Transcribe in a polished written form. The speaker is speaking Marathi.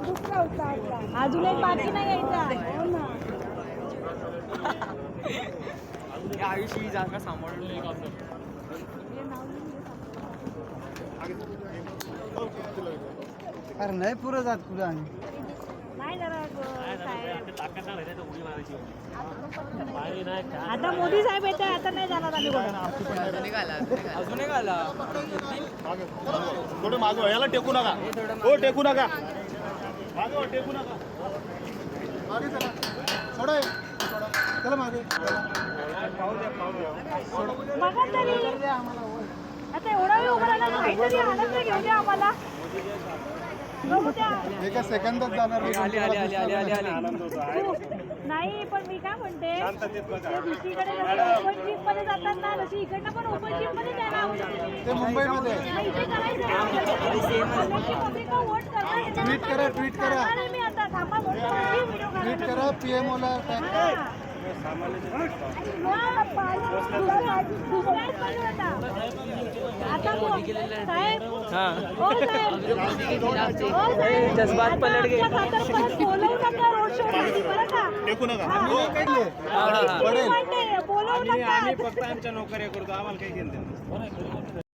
दुसरा होता अजून एक बाकी नाही यायचा. हो ना. या आयुष्य ही जागा सांभाळून नाही का अरे नाही पुरं जात कुठं आणि नाही जरा आता मोदी साहेब येते, आता नाही जाणार आम्ही कुठं. अजून एक आला थोडं मागव, याला टेकू नका. हो टेकू नका, मागव टेकू नका. मागे चला, सोडा चला मागे. बघा तरी आता एवढा वेळ उभं राहिला, काहीतरी आनंद घेऊ द्या आम्हाला. बघू द्या. एका सेकंदात जाणार नाही पण मी काय म्हणते, ते दुसरीकडे ओपन जिम मध्ये जातात ना, तशी इकडनं पण ओपन जिम मध्ये जायला आवडते. ते मुंबईमध्ये इथे करायचं वोट करणार. ट्विट करा, ट्विट करा. करणार मी आता. थांबा, व्हिडिओ ट्विट करा, पीएमओ ला टॅग करा. जज्बात पलट गए. बोलवू नका रोड शो साठी, बरं का? टेकू नका. बोलवू नका. फक्त आमच्या नोकऱ्या करतो, आम्हाला काही घेणं देणं नाही.